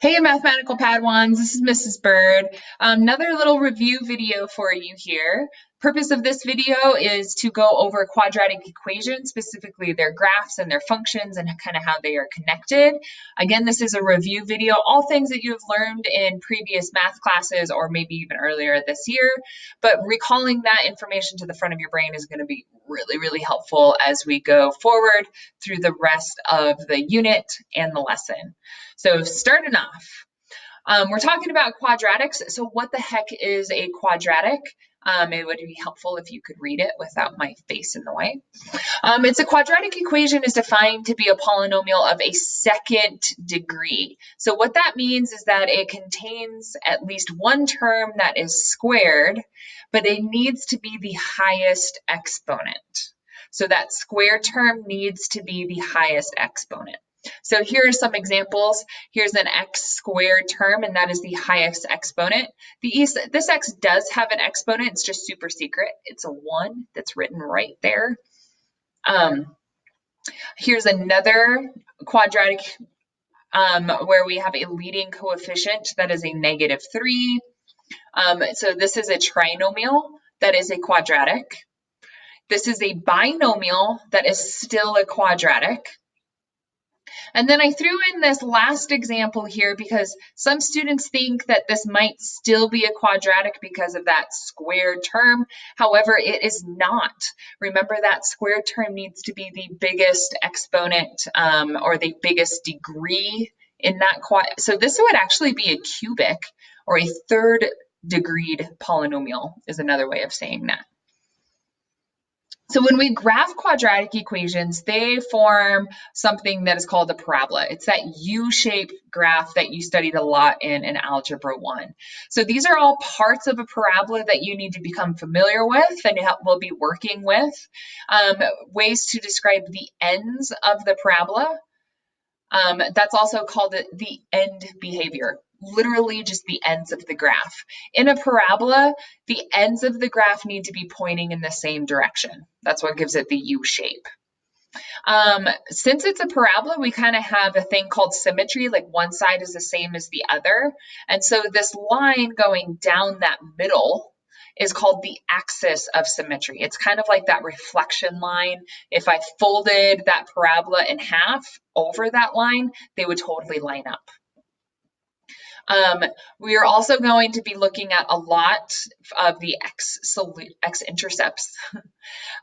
Hey, mathematical Padawans, this is Mrs. Bird. Another little review video for you here. Purpose of this video is to go over quadratic equations, specifically their graphs and their functions and kind of how they are connected. Again, this is a review video, all things that you have learned in previous math classes or maybe even earlier this year, but recalling that information to the front of your brain is going to be really helpful as we go forward through the rest of the unit and the lesson. So starting off, we're talking about quadratics. So what the heck is a quadratic? It would be helpful if you could read it without my face in the way. It's a quadratic equation is defined to be a polynomial of a second degree. So what that means is that it contains at least one term that is squared, but it needs to be the highest exponent. So that square term needs to be the highest exponent. So here are some examples. Here's an x squared term, and that is the highest exponent. This x does have an exponent. It's just super secret. It's a 1 that's written right there. Here's another quadratic where we have a leading coefficient that is a -3. So this is a trinomial that is a quadratic. This is a binomial that is still a quadratic. And then I threw in this last example here because some students think that this might still be a quadratic because of that squared term. However, it is not. Remember that squared term needs to be the biggest exponent or the biggest degree in that so this would actually be a cubic or a third degreed polynomial is another way of saying that. So when we graph quadratic equations, they form something that is called a parabola. It's that U-shaped graph that you studied a lot in Algebra 1. So these are all parts of a parabola that you need to become familiar with and we'll be working with. Ways to describe the ends of the parabola. That's also called the end behavior. Literally just the ends of the graph. In a parabola, the ends of the graph need to be pointing in the same direction. That's what gives it the U shape. Since it's a parabola, we kind of have a thing called symmetry, like one side is the same as the other. And so this line going down that middle is called the axis of symmetry. It's kind of like that reflection line. If I folded that parabola in half over that line, they would totally line up. We are also going to be looking at a lot of the x-intercepts.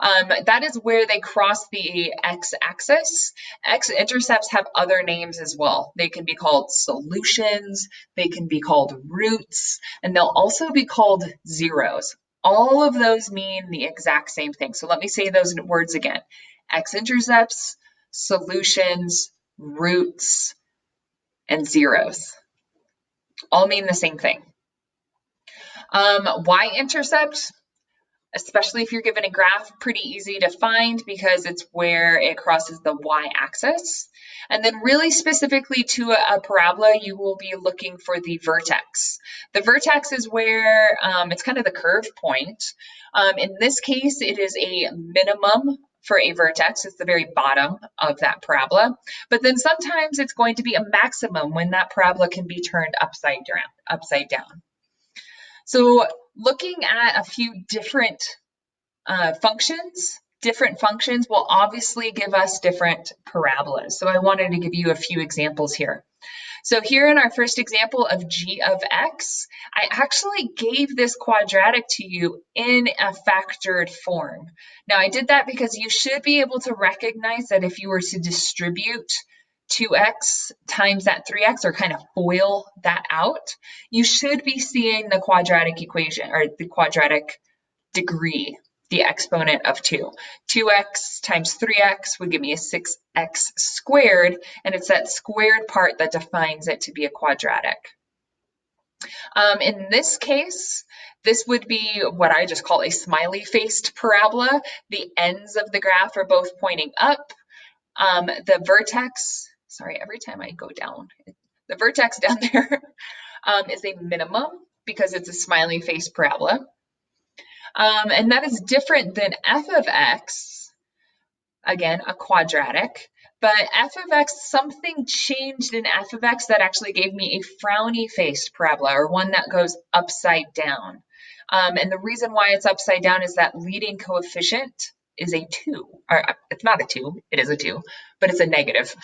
That is where they cross the x-axis. X-intercepts have other names as well. They can be called solutions, they can be called roots, and they'll also be called zeros. All of those mean the exact same thing. So let me say those words again. X-intercepts, solutions, roots, and zeros. All mean the same thing. Y-intercept, especially if you're given a graph, pretty easy to find because it's where it crosses the y-axis. And then really specifically to a parabola, you will be looking for the vertex. The vertex is where it's kind of the curve point. In this case, it is a minimum for a vertex. It's the very bottom of that parabola. But then sometimes it's going to be a maximum when that parabola can be turned upside down. So looking at a few different functions will obviously give us different parabolas. So I wanted to give you a few examples here. So here in our first example of g of x, I actually gave this quadratic to you in a factored form. Now I did that because you should be able to recognize that if you were to distribute 2x times that 3x or kind of FOIL that out, you should be seeing the quadratic equation or the quadratic degree, the exponent of 2. 2x times 3x would give me a 6x squared, and it's that squared part that defines it to be a quadratic. In this case, this would be what I just call a smiley-faced parabola. The ends of the graph are both pointing up. The vertex, sorry, every time I go down, the vertex down there is a minimum because it's a smiley-faced parabola. And that is different than f of x, again, a quadratic, But f of x, something changed in f of x that actually gave me a frowny-faced parabola, or one that goes upside down. And the reason why it's upside down is that leading coefficient is a 2. Or it's not a 2, it is a 2, but it's a negative.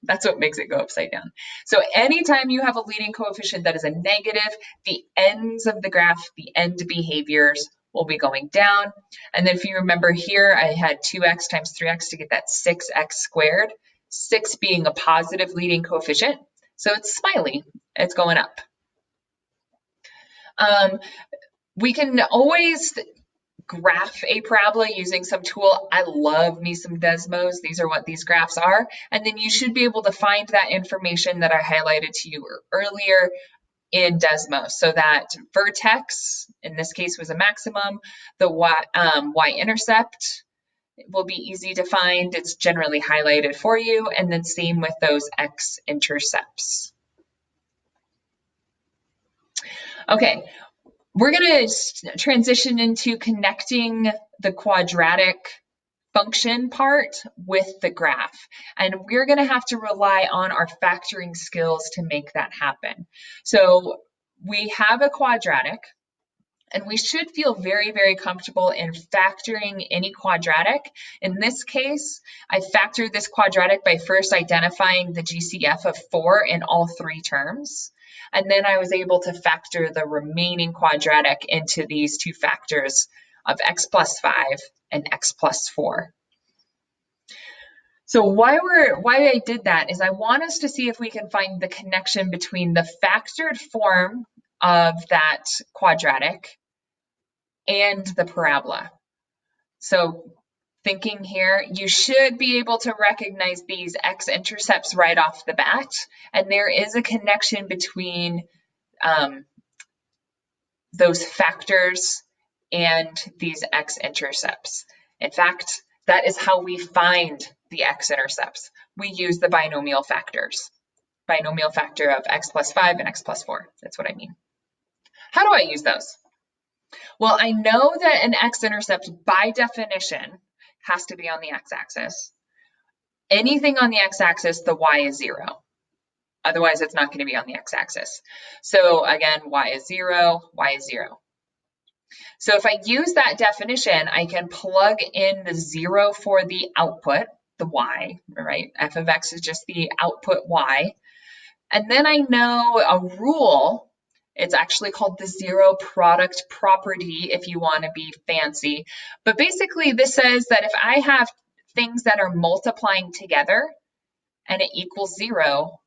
That's what makes it go upside down. So anytime you have a leading coefficient that is a negative, the ends of the graph, the end behaviors will be going down. And then if you remember here, I had 2x times 3x to get that 6x squared, 6 being a positive leading coefficient. So it's smiley, it's going up. We can always graph a parabola using some tool. I love me some Desmos. These are what these graphs are. And then you should be able to find that information that I highlighted to you earlier in Desmos. So that vertex, in this case, was a maximum. The y-intercept will be easy to find. It's generally highlighted for you. And then same with those x-intercepts. Okay, we're going to transition into connecting the quadratic function part with the graph. And we're going to have to rely on our factoring skills to make that happen. So we have a quadratic, and we should feel very, very comfortable in factoring any quadratic. In this case, I factored this quadratic by first identifying the GCF of 4 in all 3 terms. And then I was able to factor the remaining quadratic into these 2 factors of x plus 5 and x plus 4. So why I did that is I want us to see if we can find the connection between the factored form of that quadratic and the parabola. So thinking here, you should be able to recognize these x-intercepts right off the bat, and there is a connection between those factors and these x-intercepts. In fact, that is how we find the x-intercepts. We use the binomial factors. Binomial factor of x plus 5 and x plus 4. That's what I mean. How do I use those? Well, I know that an x-intercept, by definition, has to be on the x-axis. Anything on the x-axis, the y is 0. Otherwise, it's not going to be on the x-axis. So again, y is 0, y is 0. So if I use that definition, I can plug in the 0 for the output, the y, right? F of x is just the output y. And then I know a rule. It's actually called the zero product property if you want to be fancy. But basically, this says that if I have things that are multiplying together and it equals 0,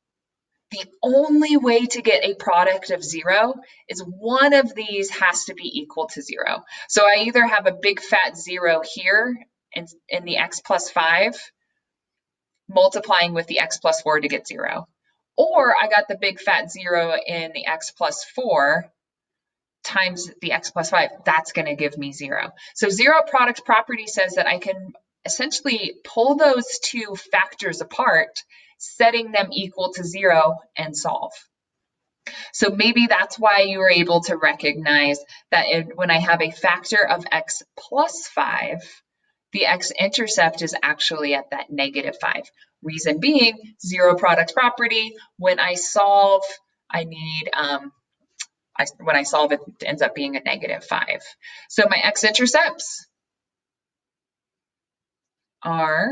the only way to get a product of 0 is one of these has to be equal to 0. So I either have a big fat 0 here in the x plus 5 multiplying with the x plus 4 to get 0. Or I got the big fat 0 in the x plus 4 times the x plus 5. That's going to give me 0. So zero product property says that I can essentially pull those 2 factors apart, setting them equal to 0 and solve. So maybe that's why you were able to recognize that when I have a factor of x plus 5, the x-intercept is actually at that -5. Reason being, zero product property. When I solve, I need, when I solve it ends up being a -5. So my x-intercepts are,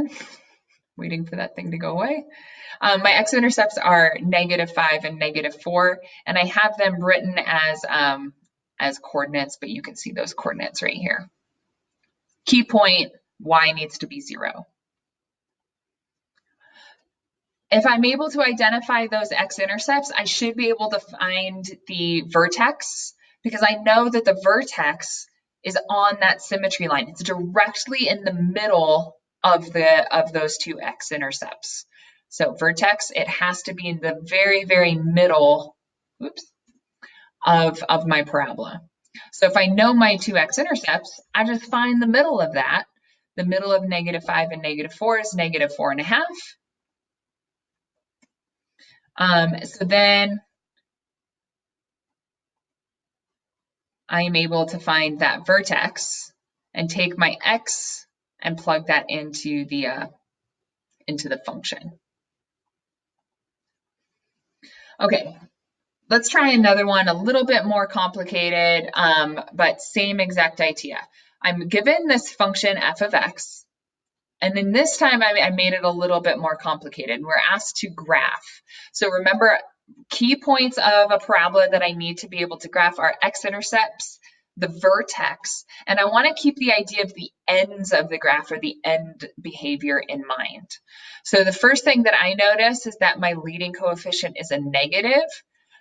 waiting for that thing to go away. My x-intercepts are -5 and -4, and I have them written as coordinates, but you can see those coordinates right here. Key point, y needs to be 0. If I'm able to identify those x-intercepts, I should be able to find the vertex, because I know that the vertex is on that symmetry line. It's directly in the middle of those 2 x-intercepts. So vertex, it has to be in the very, very middle, of my parabola. So if I know my 2 x-intercepts, I just find the middle of that. The middle of -5 and -4 is -4.5. So then I am able to find that vertex and take my x and plug that into the into the function. Okay, let's try another one, a little bit more complicated, but same exact idea. I'm given this function f of x, and then this time I made it a little bit more complicated. We're asked to graph. So remember, key points of a parabola that I need to be able to graph are x-intercepts, the vertex, and I want to keep the idea of the ends of the graph or the end behavior in mind. So the first thing that I notice is that my leading coefficient is a negative.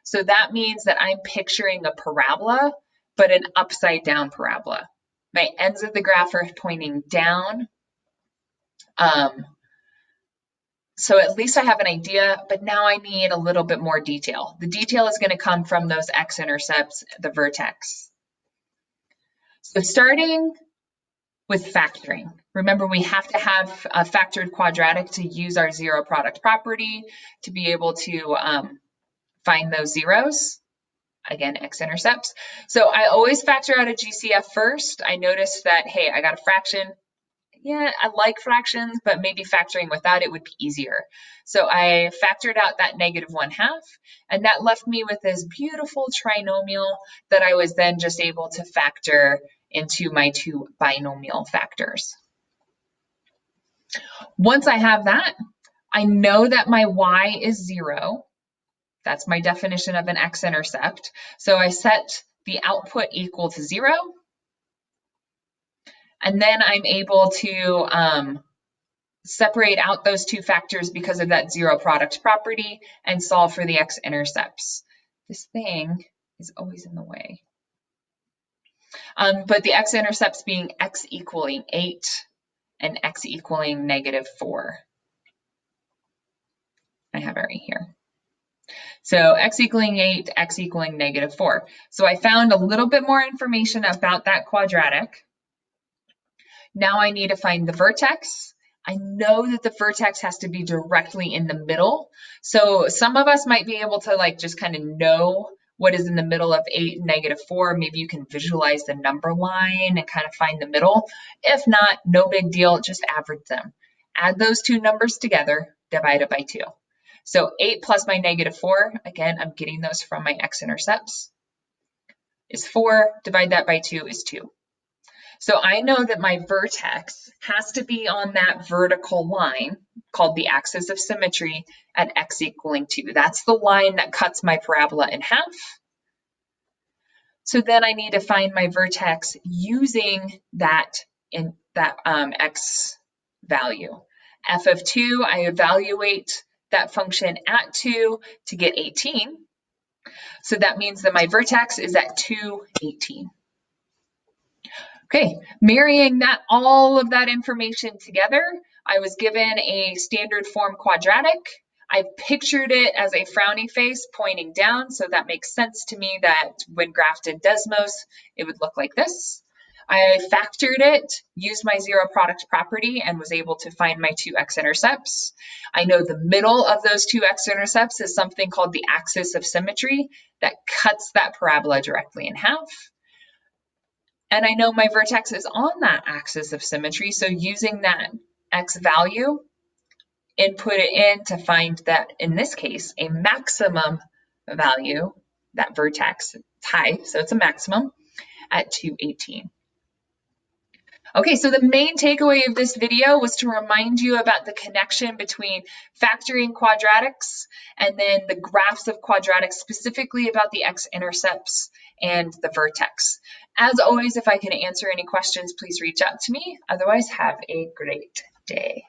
So that means that I'm picturing a parabola, but an upside down parabola. My ends of the graph are pointing down. So at least I have an idea, but now I need a little bit more detail. The detail is going to come from those x-intercepts, the vertex. So starting with factoring. Remember, we have to have a factored quadratic to use our zero product property to be able to find those zeros. Again, x-intercepts. So I always factor out a GCF first. I noticed that, hey, I got a fraction. Yeah, I like fractions, but maybe factoring without it would be easier. So I factored out that -1/2, and that left me with this beautiful trinomial that I was then just able to factor into my two binomial factors. Once I have that, I know that my y is 0. That's my definition of an x-intercept. So I set the output equal to 0. And then I'm able to separate out those two factors because of that zero product property and solve for the x-intercepts. This thing is always in the way. But the x-intercepts being x equaling 8 and x equaling -4. I have it right here. So x equaling 8, x equaling -4. So I found a little bit more information about that quadratic. Now I need to find the vertex. I know that the vertex has to be directly in the middle. So some of us might be able to like just kind of know what is in the middle of 8 and -4. Maybe you can visualize the number line and kind of find the middle. If not, no big deal, just average them. Add those two numbers together, divide it by 2. So 8 plus my -4, again, I'm getting those from my x-intercepts, is 4. Divide that by 2 is 2. So I know that my vertex has to be on that vertical line called the axis of symmetry at x equaling 2. That's the line that cuts my parabola in half. So then I need to find my vertex using that x value. F of 2, I evaluate that function at 2 to get 18. So that means that my vertex is at 2, 18. Okay, marrying all of that information together, I was given a standard form quadratic. I pictured it as a frowny face pointing down, so that makes sense to me that when graphed in Desmos, it would look like this. I factored it, used my zero product property, and was able to find my two x-intercepts. I know the middle of those two x-intercepts is something called the axis of symmetry that cuts that parabola directly in half. And I know my vertex is on that axis of symmetry, so using that x value, input it in to find that, in this case, a maximum value, that vertex, it's high, so it's a maximum, at 218. Okay, so the main takeaway of this video was to remind you about the connection between factoring quadratics and then the graphs of quadratics, specifically about the x-intercepts and the vertex. As always, if I can answer any questions, please reach out to me. Otherwise, have a great day.